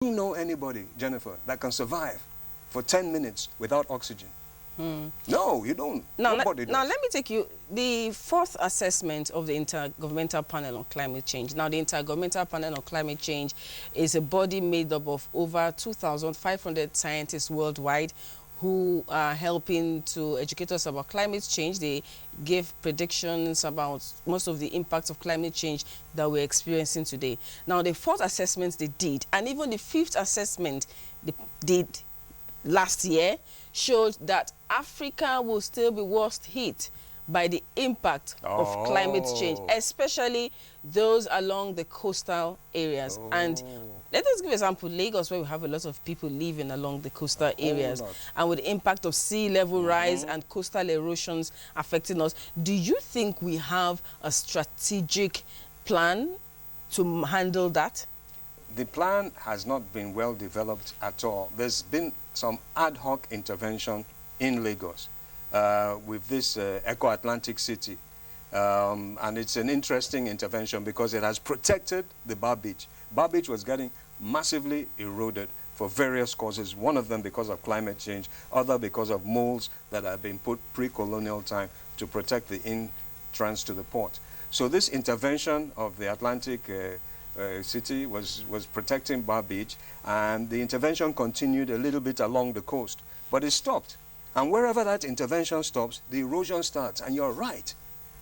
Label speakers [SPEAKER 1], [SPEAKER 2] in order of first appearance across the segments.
[SPEAKER 1] you know anybody, Jennifer, that can survive for 10 minutes without oxygen? No, you don't. Nobody does.
[SPEAKER 2] Now, let me take you the fourth assessment of the Intergovernmental Panel on Climate Change. Now, the Intergovernmental Panel on Climate Change is a body made up of over 2,500 scientists worldwide who are helping to educate us about climate change. They give predictions about most of the impacts of climate change that we're experiencing today. Now, the fourth assessment they did, and even the fifth assessment they did last year, showed that Africa will still be worst hit by the impact of climate change, especially those along the coastal areas. And let us give an example, Lagos, where we have a lot of people living along the coastal areas, and with the impact of sea level rise and coastal erosions affecting us. Do you think we have a strategic plan to handle that?
[SPEAKER 1] The plan has not been well developed at all. There's been some ad hoc intervention in Lagos with this Eco-Atlantic City. And it's an interesting intervention because it has protected the Bar Beach. Bar Beach was getting massively eroded for various causes, one of them because of climate change, other because of molds that have been put pre-colonial time to protect the entrance to the port. So this intervention of the Atlantic City was protecting Bar Beach, and the intervention continued a little bit along the coast, but it stopped. And wherever that intervention stops, the erosion starts. And you're right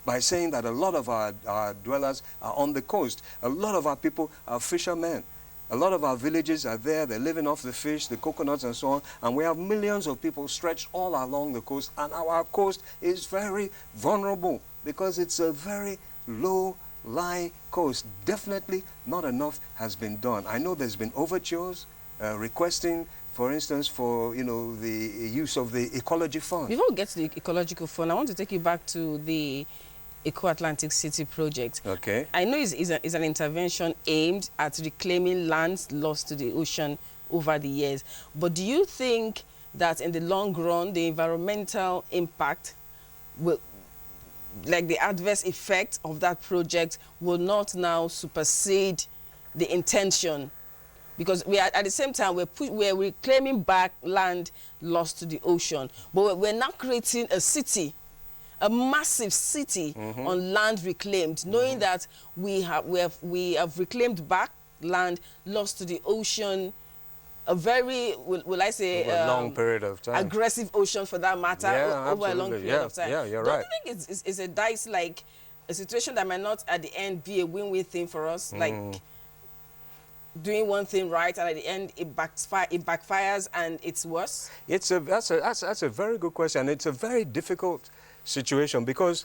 [SPEAKER 1] by saying that a lot of our dwellers are on the coast. A lot of our people are fishermen. A lot of our villages are there. They're living off the fish, the coconuts, and so on. And we have millions of people stretched all along the coast. And our coast is very vulnerable because it's a very low-lying coast. Definitely not enough has been done. I know there's been overtures requesting, for instance, for the use of the Ecology Fund.
[SPEAKER 2] Before we get to the Ecological Fund, I want to take you back to the Eco-Atlantic City project.
[SPEAKER 1] Okay.
[SPEAKER 2] I know it's an intervention aimed at reclaiming lands lost to the ocean over the years. But do you think that in the long run, the environmental impact will, like the adverse effect of that project, will not now supersede the intention? Because we are, at the same time, we're reclaiming back land lost to the ocean. But we're now creating a city, a massive city on land reclaimed, knowing that we have reclaimed back land lost to the ocean, a very, will I say,
[SPEAKER 1] over a long period of time.
[SPEAKER 2] Aggressive ocean for that matter, over a long period of time.
[SPEAKER 1] Yeah, you're
[SPEAKER 2] Don't
[SPEAKER 1] right.
[SPEAKER 2] you think it's a dice, like a situation that might not at the end be a win-win thing for us? Like doing one thing right, and at the end it backfires and it's worse?
[SPEAKER 1] That's a very good question. It's a very difficult situation because,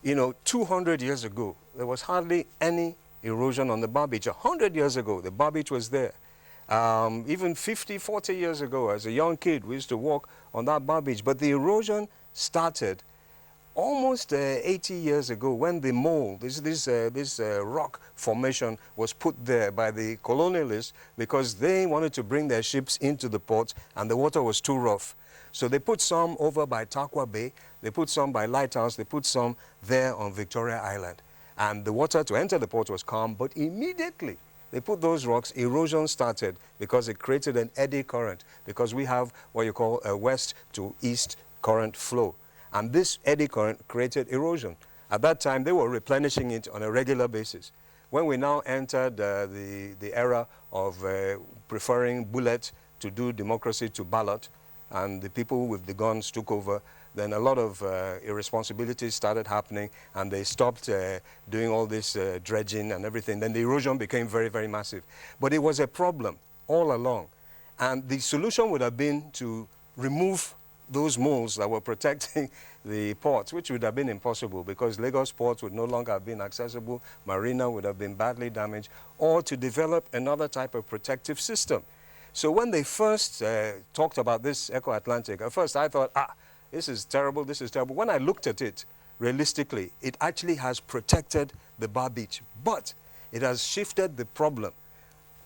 [SPEAKER 1] 200 years ago, there was hardly any erosion on the Bar Beach. 100 years ago, the Bar Beach was there. Even 50, 40 years ago, as a young kid, we used to walk on that Bar Beach. But the erosion started almost 80 years ago when the mole, this rock formation, was put there by the colonialists because they wanted to bring their ships into the port and the water was too rough. So they put some over by Tarkwa Bay, they put some by Lighthouse, they put some there on Victoria Island. And the water to enter the port was calm, but immediately they put those rocks, erosion started because it created an eddy current, because we have what you call a west to east current flow. And this eddy current created erosion. At that time, they were replenishing it on a regular basis. When we now entered the era of preferring bullet to do democracy to ballot, and the people with the guns took over, then a lot of irresponsibilities started happening, and they stopped doing all this dredging and everything. Then the erosion became very, very massive. But it was a problem all along. And the solution would have been to remove those moles that were protecting the ports, which would have been impossible because Lagos port would no longer have been accessible, Marina would have been badly damaged, or to develop another type of protective system. So when they first talked about this Eco-Atlantic, at first I thought, this is terrible, this is terrible. When I looked at it realistically, it actually has protected the Bar Beach, but it has shifted the problem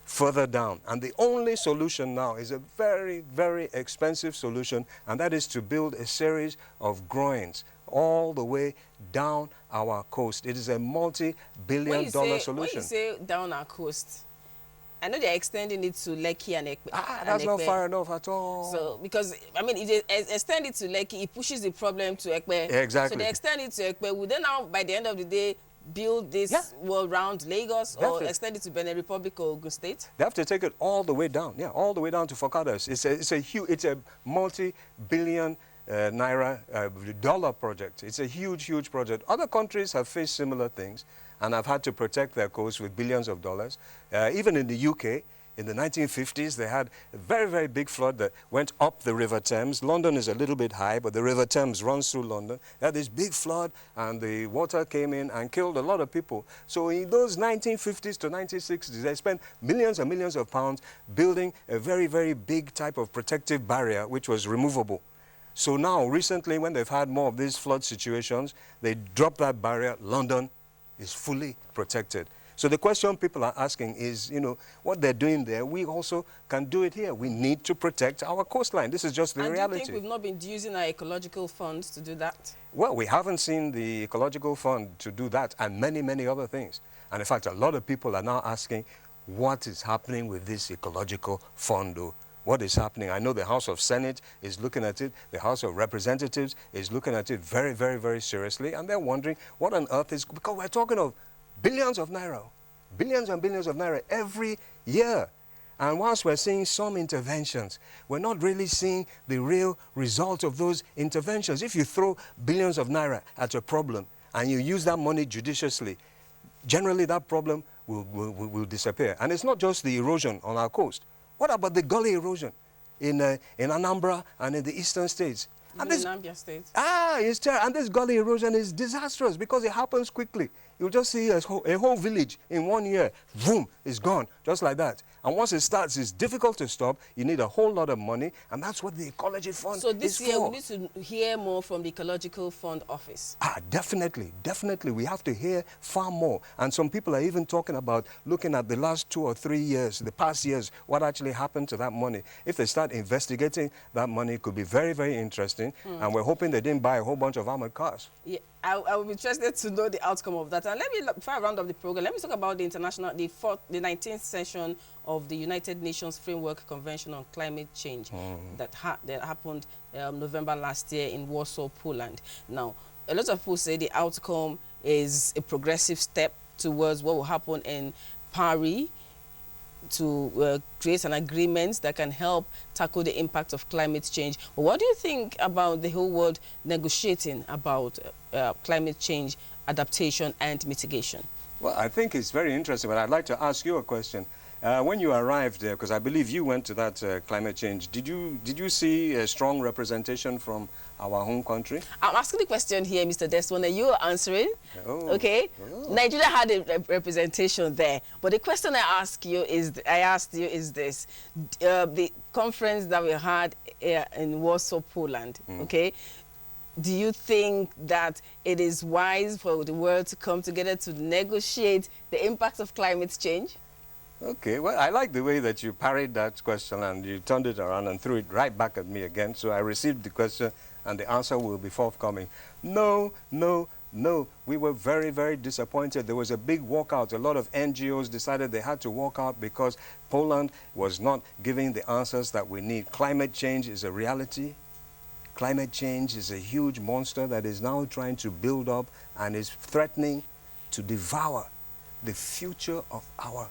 [SPEAKER 1] further down. And the only solution now is a very, very expensive solution, and that is to build a series of groins all the way down our coast. It is a multi-billion-dollar solution.
[SPEAKER 2] When you say down our coast, I know they're extending it to Lekki and Ekpe.
[SPEAKER 1] That's not far enough at all.
[SPEAKER 2] So, because, I mean, if they extend it to Lekki, it pushes the problem to Ekpe.
[SPEAKER 1] Exactly.
[SPEAKER 2] So they extend it to Ekpe. Would they now, by the end of the day, build this world round Lagos or extend it to Benin Republic or Ogun State?
[SPEAKER 1] They have to take it all the way down, all the way down to Focados. It's a multi-billion naira dollar project. It's a huge, huge project. Other countries have faced similar things and have had to protect their coast with billions of dollars. Even in the UK, in the 1950s, they had a very, very big flood that went up the River Thames. London is a little bit high, but the River Thames runs through London. They had this big flood, and the water came in and killed a lot of people. So in those 1950s to 1960s, they spent millions and millions of pounds building a very, very big type of protective barrier, which was removable. So now, recently, when they've had more of these flood situations, they dropped that barrier. London is fully protected. So the question people are asking is, what they're doing there, we also can do it here. We need to protect our coastline. This is just the reality.
[SPEAKER 2] And do you think we've not been using our ecological funds to do that?
[SPEAKER 1] Well, we haven't seen the ecological fund to do that and many, many other things. And in fact, a lot of people are now asking, what is happening with this ecological fund? What is happening? I know the House of Senate is looking at it. The House of Representatives is looking at it very, very, very seriously. And they're wondering what on earth is, because we're talking of billions of naira, billions and billions of naira every year. And whilst we're seeing some interventions, we're not really seeing the real result of those interventions. If you throw billions of naira at a problem and you use that money judiciously, generally that problem will disappear. And it's not just the erosion on our coast. What about the gully erosion in Anambra and in the eastern states?
[SPEAKER 2] And this, in Anambra State.
[SPEAKER 1] It's terrible. And this gully erosion is disastrous because it happens quickly. You'll just see a whole village in 1 year, boom, it's gone, just like that. And once it starts, it's difficult to stop. You need a whole lot of money, and that's what the Ecology Fund is for.
[SPEAKER 2] So this year, we need to hear more from the Ecological Fund Office.
[SPEAKER 1] Definitely, definitely. We have to hear far more. And some people are even talking about looking at the last 2 or 3 years, the past years, what actually happened to that money. If they start investigating that money, it could be very, very interesting. And we're hoping they didn't buy a whole bunch of armored cars.
[SPEAKER 2] Yeah, I would be interested to know the outcome of that. And before I round up the program, let me talk about the 19th session of the United Nations Framework Convention on Climate Change that happened November last year in Warsaw, Poland. Now, a lot of people say the outcome is a progressive step towards what will happen in Paris to create an agreement that can help tackle the impact of climate change. But what do you think about the whole world negotiating about climate change, adaptation and mitigation?
[SPEAKER 1] Well, I think it's very interesting, but I'd like to ask you a question. When you arrived there, because I believe you went to that climate change, did you see a strong representation from our home country?
[SPEAKER 2] I'm asking the question here, Mr. Desmond, and you're answering.
[SPEAKER 1] Oh.
[SPEAKER 2] Okay. Oh. Nigeria had a representation there, but the question I asked you is this: the conference that we had in Warsaw, Poland. Okay. Do you think that it is wise for the world to come together to negotiate the impact of climate change?
[SPEAKER 1] Okay, well, I like the way that you parried that question and you turned it around and threw it right back at me again. So I received the question and the answer will be forthcoming. No, no, no. We were very, very disappointed. There was a big walkout. A lot of NGOs decided they had to walk out because Poland was not giving the answers that we need. Climate change is a reality. Climate change is a huge monster that is now trying to build up and is threatening to devour the future of our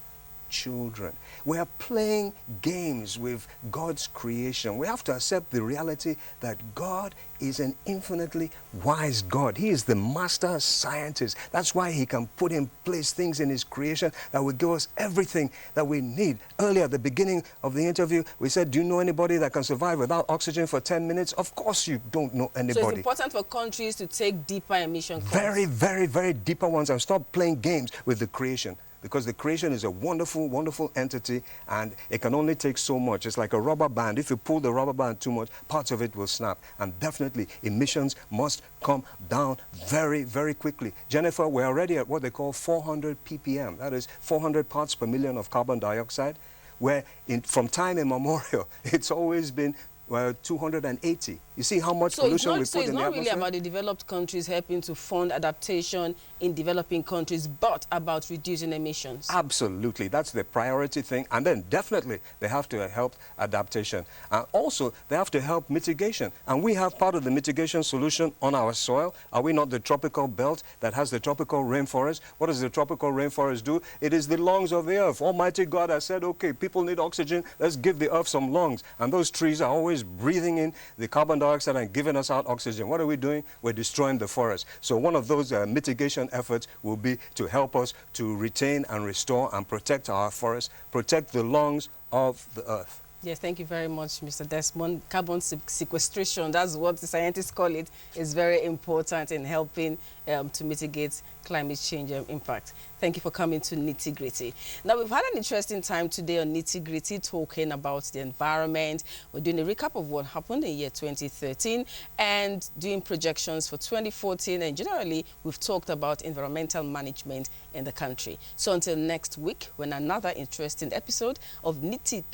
[SPEAKER 1] children. We are playing games with God's creation. We have to accept the reality that God is an infinitely wise God. He is the master scientist. That's why he can put in place things in his creation that will give us everything that we need. Earlier at the beginning of the interview, we said, do you know anybody that can survive without oxygen for 10 minutes? Of course you don't know anybody.
[SPEAKER 2] So it's important for countries to take deeper emission cuts.
[SPEAKER 1] Very, very, very deeper ones, and stop playing games with the creation. Because the creation is a wonderful, wonderful entity, and it can only take so much. It's like a rubber band. If you pull the rubber band too much, parts of it will snap. And definitely, emissions must come down very, very quickly. Jennifer, we're already at what they call 400 ppm. That is 400 parts per million of carbon dioxide, where from time immemorial, it's always been 280. You see how much pollution we put in the atmosphere?
[SPEAKER 2] So it's not really about the developed countries helping to fund adaptation in developing countries, but about reducing emissions.
[SPEAKER 1] Absolutely. That's the priority thing. And then definitely they have to help adaptation. And also they have to help mitigation. And we have part of the mitigation solution on our soil. Are we not the tropical belt that has the tropical rainforest? What does the tropical rainforest do? It is the lungs of the earth. Almighty God has said, okay, people need oxygen. Let's give the earth some lungs. And those trees are always breathing in the carbon dioxide and giving us out oxygen. What are we doing? We're destroying the forest. So one of those mitigation efforts will be to help us to retain and restore and protect our forests, protect the lungs of the earth.
[SPEAKER 2] Yes, thank you very much, Mr. Desmond. Carbon sequestration, that's what the scientists call it, is very important in helping to mitigate climate change impact. Thank you for coming to Nitty Gritty. Now, we've had an interesting time today on Nitty Gritty talking about the environment. We're doing a recap of what happened in year 2013 and doing projections for 2014. And generally, we've talked about environmental management in the country. So until next week, when another interesting episode of Nitty Gritty